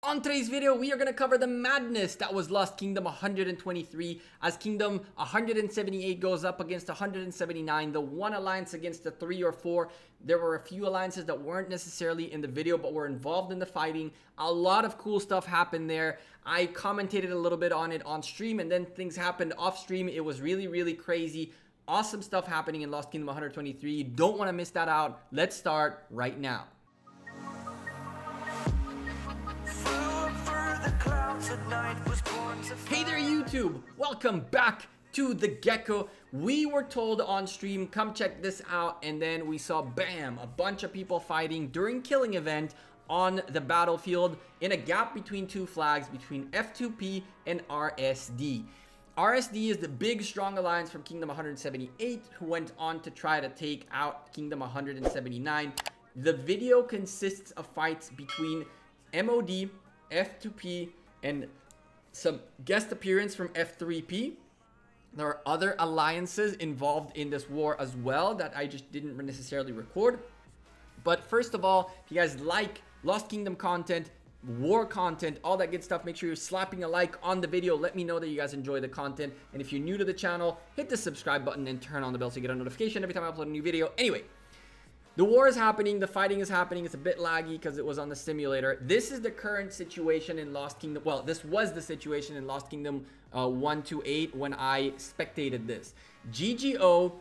On today's video, we are going to cover the madness that was Lost Kingdom 123 as Kingdom 178 goes up against 179, the one alliance against the 3 or 4. There were a few alliances that weren't necessarily in the video but were involved in the fighting. A lot of cool stuff happened there. I commentated a little bit on it on stream, and then things happened off stream. It was really crazy. Awesome stuff happening in Lost Kingdom 123. You don't want to miss that out. Let's start right now. Hey there YouTube, welcome back to the Gekko. We were told on stream, come check this out, and then we saw bam, a bunch of people fighting during killing event on the battlefield in a gap between two flags between F2P and RSD. RSD is the big strong alliance from Kingdom 178 who went on to try to take out Kingdom 179. The video consists of fights between MOD, F2P, and some guest appearance from F3P. There are other alliances involved in this war as well that I just didn't necessarily record. But first of all, if you guys like Lost Kingdom content, war content, all that good stuff, make sure you're slapping a like on the video. Let me know that you guys enjoy the content. And if you're new to the channel, hit the subscribe button and turn on the bell so you get a notification every time I upload a new video. Anyway, the war is happening, the fighting is happening. It's a bit laggy because it was on the simulator. This is the current situation in Lost Kingdom. Well, this was the situation in Lost Kingdom 128 when I spectated this. GGO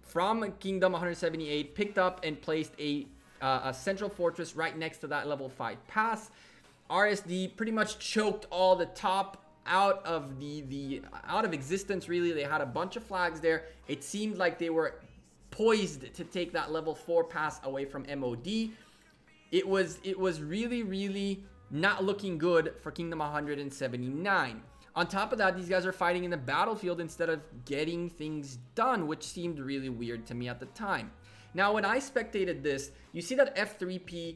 from Kingdom 178 picked up and placed a central fortress right next to that level 5 pass. RSD pretty much choked all the top out of out of existence. Really, they had a bunch of flags there. It seemed like they were poised to take that level 4 pass away from MOD. It was really not looking good for Kingdom 179. On top of that, these guys are fighting in the battlefield instead of getting things done, which seemed really weird to me at the time. Now, when I spectated this, you see that F3P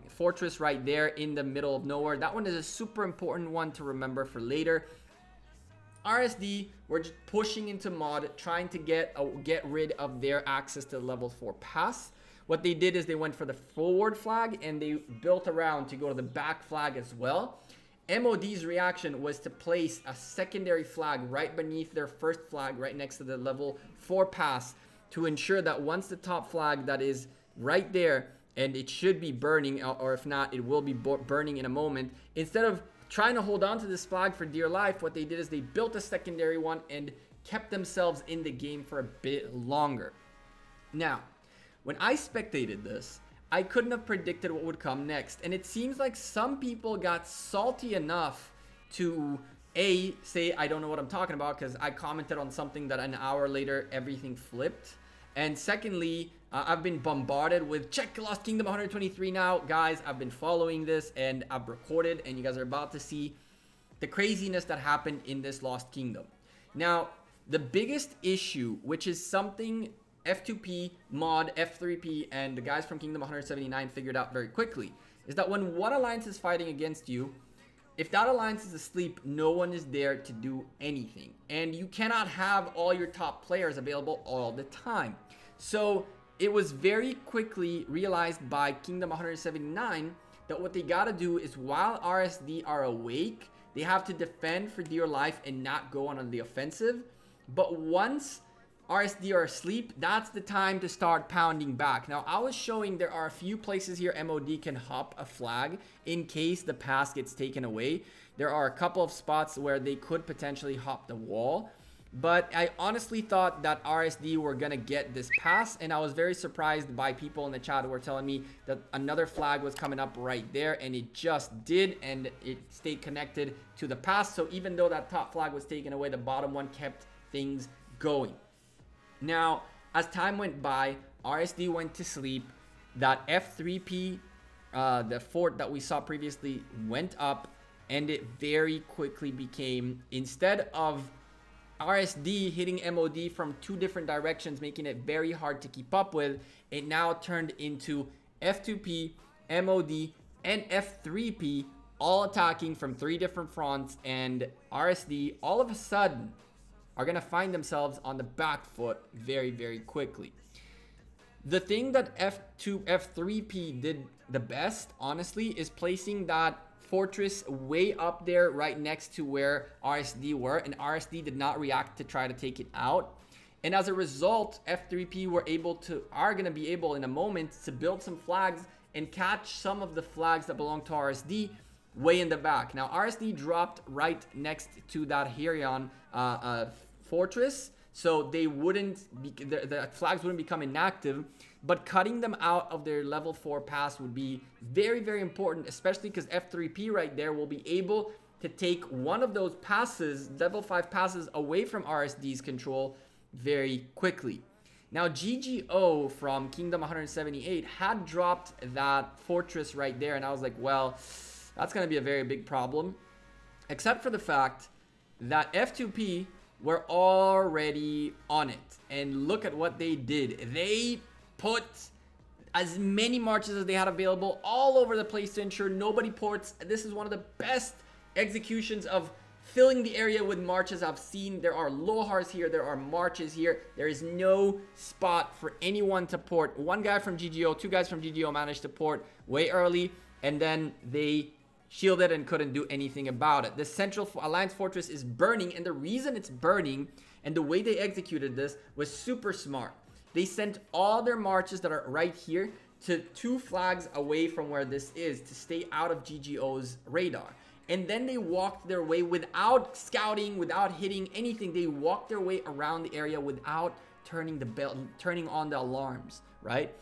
fortress right there in the middle of nowhere. That one is a super important one to remember for later. RSD were just pushing into mod, trying to get rid of their access to the level 4 pass. What they did is they went for the forward flag and they built around to go to the back flag as well. MOD's reaction was to place a secondary flag right beneath their first flag, right next to the level 4 pass, to ensure that once the top flag that is right there, and it should be burning, or if not, it will be burning in a moment, instead of trying to hold on to this flag for dear life, what they did is they built a secondary one and kept themselves in the game for a bit longer. Now, when I spectated this, I couldn't have predicted what would come next, and it seems like some people got salty enough to say I don't know what I'm talking about because I commented on something that an hour later everything flipped. And secondly, I've been bombarded with check Lost Kingdom 123 now. Guys, I've been following this and I've recorded, and you guys are about to see the craziness that happened in this Lost Kingdom. Now, the biggest issue, which is something F2P, Mod, F3P, and the guys from Kingdom 179 figured out very quickly, is that when one alliance is fighting against you, if that alliance is asleep, no one is there to do anything. And you cannot have all your top players available all the time. So it was very quickly realized by Kingdom 179 that what they gotta do is while RSD are awake, they have to defend for dear life and not go on the offensive. But once RSD are asleep, that's the time to start pounding back. Now, I was showing there are a few places here MOD can hop a flag in case the pass gets taken away. There are a couple of spots where they could potentially hop the wall. But I honestly thought that RSD were going to get this pass, and I was very surprised by people in the chat who were telling me that another flag was coming up right there, and it just did, and it stayed connected to the pass. So even though that top flag was taken away, the bottom one kept things going. Now, as time went by, RSD went to sleep. That F3P, the fort that we saw previously, went up, and it very quickly became, instead of RSD hitting MOD from two different directions, making it very hard to keep up with, it now turned into F2P, MOD, and F3P all attacking from 3 different fronts, and RSD all of a sudden are going to find themselves on the back foot very quickly. The thing that F3P did the best, honestly, is placing that fortress way up there right next to where RSD were, and RSD did not react to try to take it out. And as a result, F3P are going to be able in a moment to build some flags and catch some of the flags that belong to RSD way in the back. Now, RSD dropped right next to that Herion fortress, so they wouldn't be, the flags wouldn't become inactive, but cutting them out of their level 4 pass would be very, very important, especially because F3P right there will be able to take one of those passes, level 5 passes, away from RSD's control very quickly. Now, GGO from Kingdom 178 had dropped that fortress right there, and I was like, well, that's going to be a very big problem, except for the fact that F2P were already on it. And look at what they did. They put as many marches as they had available all over the place to ensure nobody ports. This is one of the best executions of filling the area with marches I've seen. There are Lohars here, there are marches here. There is no spot for anyone to port. One guy from GGO, two guys from GGO managed to port way early, and then they shielded and couldn't do anything about it. The central Alliance fortress is burning, and the reason it's burning and the way they executed this was super smart. They sent all their marches that are right here to 2 flags away from where this is to stay out of GGO's radar. And then they walked their way without scouting, without hitting anything. They walked their way around the area without turning on the alarms, right?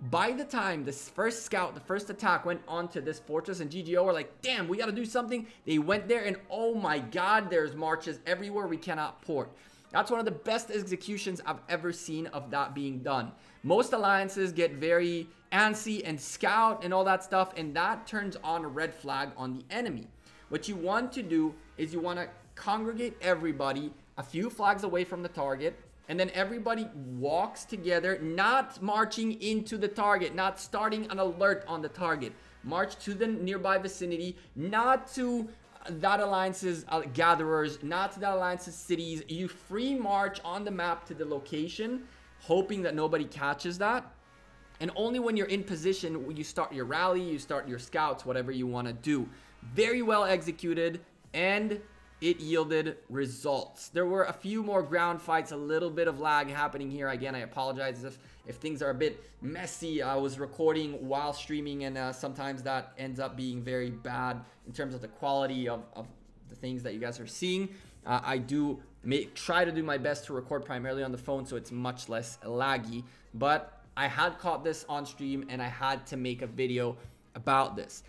By the time this first scout, the first attack went onto this fortress, and GGO were like, damn, we got to do something. They went there, and oh my God, there's marches everywhere. We cannot port. That's one of the best executions I've ever seen of that being done. Most alliances get very antsy and scout and all that stuff, and that turns on a red flag on the enemy. What you want to do is you want to congregate everybody a few flags away from the target, and then everybody walks together, not marching into the target, not starting an alert on the target. March to the nearby vicinity, not to that alliance's gatherers, not to that alliance's cities. You free march on the map to the location, hoping that nobody catches that. And only when you're in position, you start your rally, you start your scouts, whatever you want to do. Very well executed, and it yielded results. There were a few more ground fights, a little bit of lag happening here. Again, I apologize if things are a bit messy. I was recording while streaming, and sometimes that ends up being very bad in terms of the quality of the things that you guys are seeing. I do try to do my best to record primarily on the phone, so it's much less laggy. But I had caught this on stream, and I had to make a video about this.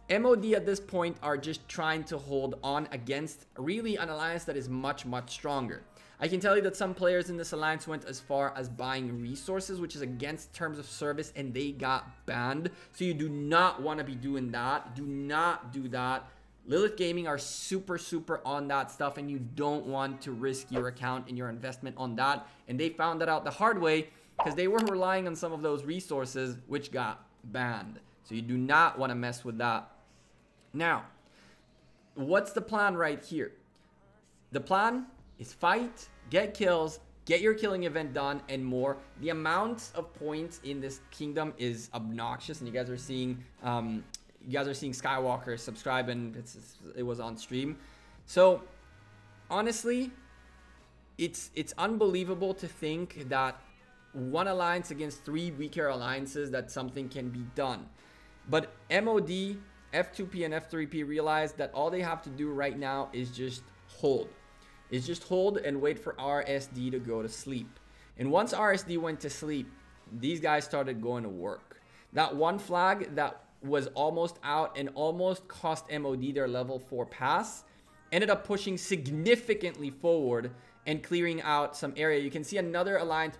MOD at this point are just trying to hold on against really an alliance that is much, much stronger. I can tell you that some players in this alliance went as far as buying resources, which is against terms of service, and they got banned. So you do not want to be doing that. Do not do that. Lilith Gaming are super, super on that stuff, and you don't want to risk your account and your investment on that. And they found that out the hard way because they were relying on some of those resources, which got banned. So you do not want to mess with that. Now, what's the plan right here? The plan is fight, get kills, get your killing event done, and more. The amount of points in this kingdom is obnoxious, and you guys are seeing Skywalker subscribe, and it was on stream. So honestly, it's unbelievable to think that one alliance against 3 weaker alliances, that something can be done. But MOD, F2P, and F3P realized that all they have to do right now is just hold. Is just hold and wait for RSD to go to sleep. And once RSD went to sleep, these guys started going to work. That one flag that was almost out and almost cost MOD their level 4 pass ended up pushing significantly forward and clearing out some area. You can see another alliance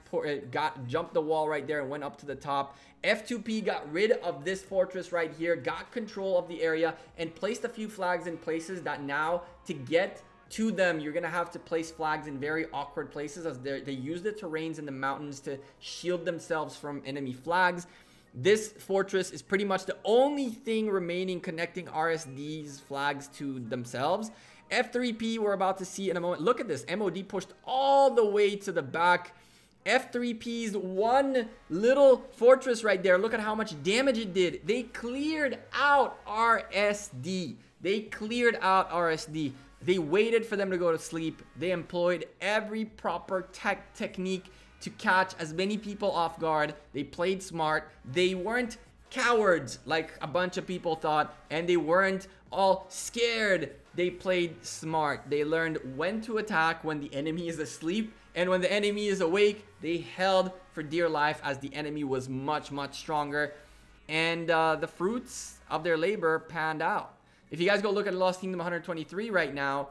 jumped the wall right there and went up to the top. F2P got rid of this fortress right here, got control of the area, and placed a few flags in places that now, to get to them, you're gonna have to place flags in very awkward places, as they use the terrains in the mountains to shield themselves from enemy flags. This fortress is pretty much the only thing remaining connecting RSD's flags to themselves. F3P, we're about to see in a moment. Look at this. MOD pushed all the way to the back. F3P's one little fortress right there. Look at how much damage it did. They cleared out RSD. They cleared out RSD. They waited for them to go to sleep. They employed every proper technique to catch as many people off guard. They played smart. They weren't cowards like a bunch of people thought, and they weren't all scared. They played smart. They learned when to attack when the enemy is asleep, and when the enemy is awake, they held for dear life as the enemy was much, much stronger. And the fruits of their labor panned out. If you guys go look at Lost Kingdom 123 right now,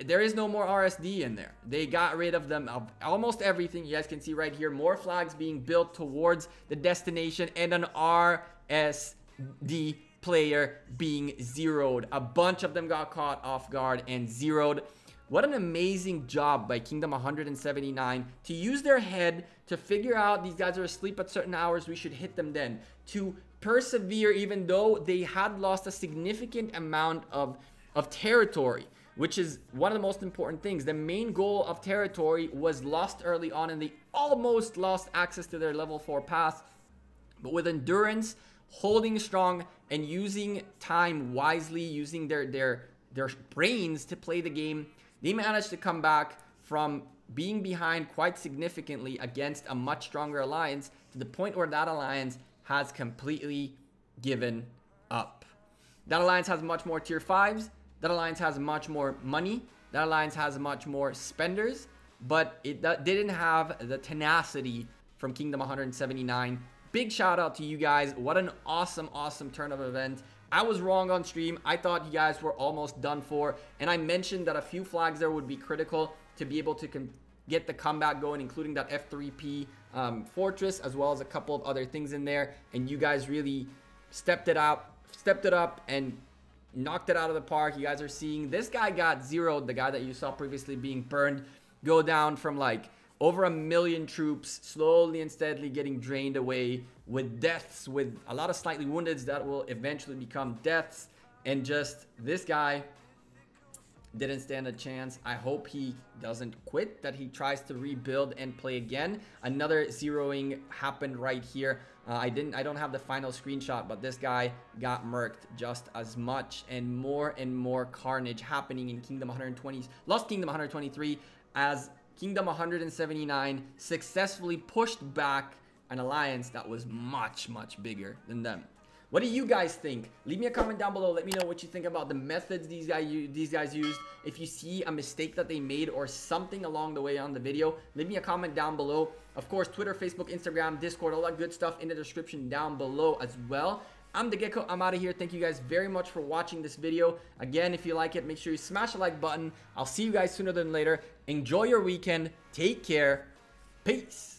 there is no more RSD in there. They got rid of them of almost everything. You guys can see right here, more flags being built towards the destination and an RSD player being zeroed. A bunch of them got caught off guard and zeroed. What an amazing job by Kingdom 179 to use their head to figure out these guys are asleep at certain hours, we should hit them then. To persevere even though they had lost a significant amount of territory, which is one of the most important things. The main goal of territory was lost early on, and they almost lost access to their level 4 path. But with endurance, holding strong, and using time wisely, using their brains to play the game, they managed to come back from being behind quite significantly against a much stronger alliance to the point where that alliance has completely given up. That alliance has much more tier 5s. That alliance has much more money. That alliance has much more spenders. But it didn't have the tenacity from Kingdom 179. Big shout out to you guys. What an awesome, awesome turn of events. I was wrong on stream. I thought you guys were almost done for. And I mentioned that a few flags there would be critical to be able to get the comeback going, including that F3P fortress, as well as a couple of other things in there. And you guys really stepped it up and knocked it out of the park. You guys are seeing this guy got zeroed, the guy that you saw previously being burned, go down from like over 1 million troops, slowly and steadily getting drained away with deaths, with a lot of slightly woundeds that will eventually become deaths. And just this guy didn't stand a chance. I hope he doesn't quit, that he tries to rebuild and play again. Another zeroing happened right here. I don't have the final screenshot, but this guy got murked just as much, and more carnage happening in Kingdom 120, Lost Kingdom 123, as Kingdom 179 successfully pushed back an alliance that was much, much bigger than them. What do you guys think? Leave me a comment down below. Let me know what you think about the methods these guys used. If you see a mistake that they made or something along the way on the video, leave me a comment down below. Of course, Twitter, Facebook, Instagram, Discord, all that good stuff in the description down below as well. I'm the Gekko. I'm out of here. Thank you guys very much for watching this video. Again, if you like it, make sure you smash the like button. I'll see you guys sooner than later. Enjoy your weekend. Take care. Peace.